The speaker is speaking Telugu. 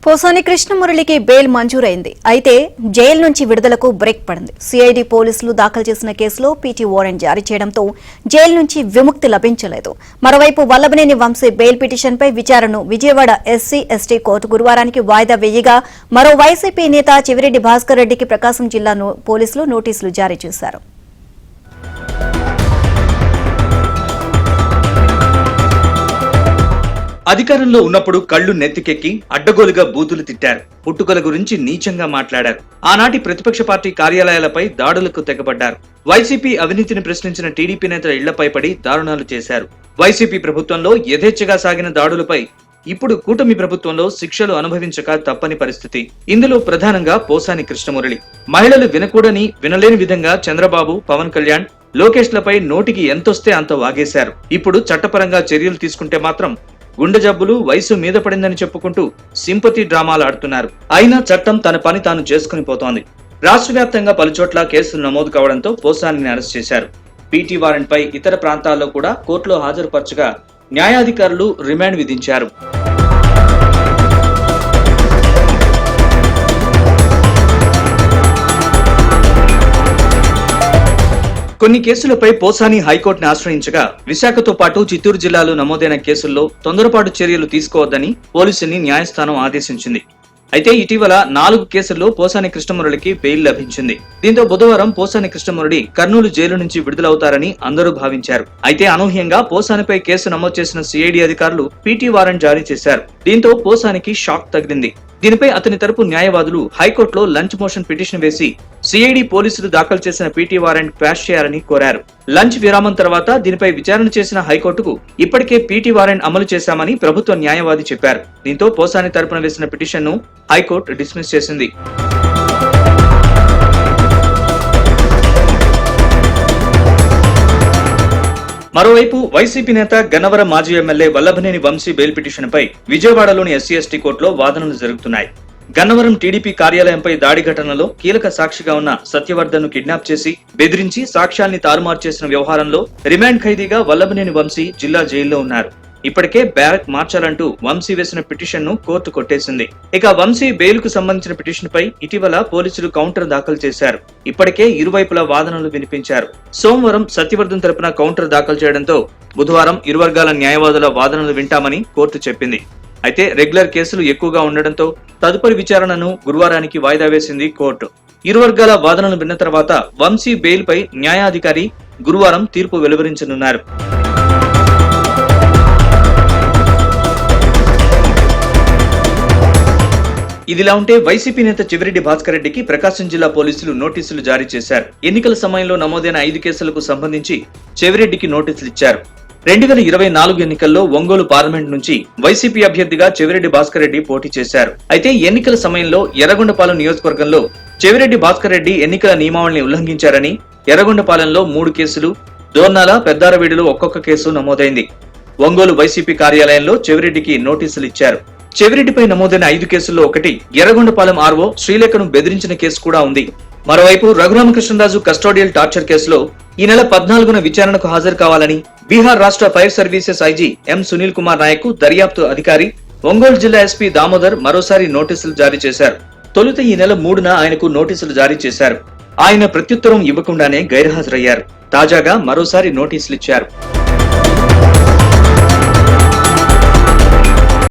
పోసాని కృష్ణమురళికి బెయిల్ మంజూరైంది. అయితే జైలు నుంచి విడుదలకు బ్రేక్ పడింది. సిఐడి పోలీసులు దాఖలు చేసిన కేసులో పీటీ వారెంట్ జారీ చేయడంతో జైలు నుంచి విముక్తి లభించలేదు. మరోవైపు వల్లభనేని వంశీ బెయిల్ పిటిషన్పై విచారణను విజయవాడ ఎస్సీ ఎస్టీ కోర్టు గురువారానికి వాయిదా వేయగా మరో వైసీపీ నేత చెవిరెడ్డి భాస్కర్ రెడ్డికి ప్రకాశం జిల్లా పోలీసులు నోటీసులు జారీ చేశారు. అధికారంలో ఉన్నప్పుడు కళ్లు నెత్తికెక్కి అడ్డగోలుగా బూతులు తిట్టారు. పుట్టుకల గురించి నీచంగా మాట్లాడారు. ఆనాటి ప్రతిపక్ష పార్టీ కార్యాలయాలపై దాడులకు తెగబడ్డారు. వైసీపీ అవినీతిని ప్రశ్నించిన టీడీపీ నేతల ఇళ్లపై పడి దారుణాలు చేశారు. వైసీపీ ప్రభుత్వంలో యథేచ్ఛగా సాగిన దాడులపై ఇప్పుడు కూటమి ప్రభుత్వంలో శిక్షలు అనుభవించక తప్పని పరిస్థితి. ఇందులో ప్రధానంగా పోసాని కృష్ణమురళి. మహిళలు వినకూడని వినలేని విధంగా చంద్రబాబు, పవన్ కళ్యాణ్, లోకేష్లపై నోటికి ఎంతొస్తే అంత వాగేశారు. ఇప్పుడు చట్టపరంగా చర్యలు తీసుకుంటే మాత్రం గుండె జబ్బులు, వయసు మీద పడిందని చెప్పుకుంటూ సింపతి డ్రామాలు ఆడుతున్నారు. అయినా చట్టం తన పని తాను చేసుకుని పోతోంది. రాష్ట్ర వ్యాప్తంగా పలుచోట్ల కేసులు నమోదు కావడంతో పోసానిని అరెస్ట్ చేశారు. పీటీ వారెంట్ పై ఇతర ప్రాంతాల్లో కూడా కోర్టులో హాజరుపరచగా న్యాయాధికారులు రిమాండ్ విధించారు. కొన్ని కేసులపై పోసాని హైకోర్టును ఆశ్రయించగా విశాఖతో పాటు చిత్తూరు జిల్లాలో నమోదైన కేసుల్లో తొందరపాటు చర్యలు తీసుకోవద్దని పోలీసుల్ని న్యాయస్థానం ఆదేశించింది. అయితే ఇటీవల 4 కేసుల్లో పోసాని కృష్ణమురళికి బెయిల్ లభించింది. దీంతో బుధవారం పోసాని కృష్ణమురళి కర్నూలు జైలు నుంచి విడుదలవుతారని అందరూ భావించారు. అయితే అనూహ్యంగా పోసానిపై కేసు నమోదు చేసిన సిఐడి అధికారులు పీటీ వారెంట్ జారీ చేశారు. దీంతో పోసానికి షాక్ తగిలింది. దీనిపై అతని తరపు న్యాయవాదులు హైకోర్టులో లంచ్ మోషన్ పిటిషన్ వేసి సిఐడి పోలీసులు దాఖలు చేసిన పీటీ వారెంట్ క్వాష్ చేయాలని కోరారు. లంచ్ విరామం తర్వాత దీనిపై విచారణ చేసిన హైకోర్టుకు ఇప్పటికే పీటీ వారెంట్ అమలు చేశామని ప్రభుత్వ న్యాయవాది చెప్పారు. దీంతో పోసాని తరపున వేసిన పిటిషన్ ను హైకోర్టు డిస్మిస్ చేసింది. మరోవైపు వైసీపీ నేత గన్నవరం మాజీ MLA Vallabhaneni Vamsi bail petition పై విజయవాడలోని ఎస్సీ ఎస్టీ కోర్టులో వాదనలు జరుగుతున్నాయి. గన్నవరం టీడీపీ కార్యాలయంపై దాడి ఘటనలో కీలక సాక్షిగా ఉన్న సత్యవర్ధన్ ను కిడ్నాప్ చేసి బెదిరించి సాక్ష్యాల్ని తారుమారు చేసిన వ్యవహారంలో రిమాండ్ ఖైదీగా వల్లభనేని వంశీ జిల్లా జైల్లో ఉన్నారు. ఇప్పటికే బ్యారక్ మార్చాలంటూ వంశీ వేసిన పిటిషన్ ను కోర్టు కొట్టేసింది. ఇక వంశీ బెయిల్ కు సంబంధించిన పిటిషన్ పై ఇటీవల పోలీసులు కౌంటర్ దాఖలు చేశారు. ఇప్పటికే ఇరువైపుల వాదనలు వినిపించారు. సోమవారం సత్యవర్ధన్ తరపున కౌంటర్ దాఖలు చేయడంతో బుధవారం ఇరు వర్గాల న్యాయవాదుల వాదనలు వింటామని కోర్టు చెప్పింది. అయితే రెగ్యులర్ కేసులు ఎక్కువగా ఉండడంతో తదుపరి విచారణను గురువారానికి వాయిదా వేసింది కోర్టు. ఇరు వర్గాల వాదనలు విన్న తర్వాత వంశీ బెయిల్ పై న్యాయాధికారి గురువారం తీర్పు వెలువరించనున్నారు. ఇదిలా ఉంటే వైసీపీ నేత చెవిరెడ్డి భాస్కర్ రెడ్డికి ప్రకాశం జిల్లా పోలీసులు నోటీసులు జారీ చేశారు. ఎన్నికల సమయంలో నమోదైన 5 కేసులకు సంబంధించి చెవిరెడ్డికి నోటీసులు ఇచ్చారు. 2024 ఎన్నికల్లో ఒంగోలు పార్లమెంట్ నుంచి వైసీపీ అభ్యర్థిగా చెవిరెడ్డి భాస్కర్ రెడ్డి పోటీ చేశారు. అయితే ఎన్నికల సమయంలో ఎర్రగొండపాలెం నియోజకవర్గంలో చెవిరెడ్డి భాస్కర్ రెడ్డి ఎన్నికల నియమావళిని ఉల్లంఘించారని ఎర్రగొండపాలెంలో 3 కేసులు, దోర్నాల, పెద్దారవీడులో ఒక్కొక్క కేసు నమోదైంది. ఒంగోలు వైసీపీ కార్యాలయంలో చెవిరెడ్డికి నోటీసులు ఇచ్చారు. చెవిరెడ్డిపై నమోదైన 5 కేసుల్లో ఒకటి ఎర్రగొండపాలెం ఆర్ఓ శ్రీలేఖను బెదిరించిన కేసు కూడా ఉంది. మరోవైపు రఘురామకృష్ణరాజు కస్టోడియల్ టార్చర్ కేసులో ఈ నెల 14న విచారణకు హాజరు కావాలని బీహార్ రాష్ట్ర ఫైర్ సర్వీసెస్ ఐజీ ఎం సునీల్ కుమార్ నాయక్ దర్యాప్తు అధికారి ఒంగోలు జిల్లా ఎస్పీ దామోదర్ మరోసారి నోటీసులు జారీ చేశారు. తొలుత ఈ నెల 3న ఆయనకు నోటీసులు జారీ చేశారు. ఆయన ప్రత్యుత్తరం ఇవ్వకుండానే గైర్హాజరయ్యారు. తాజాగా మరోసారి నోటీసులు ఇచ్చారు.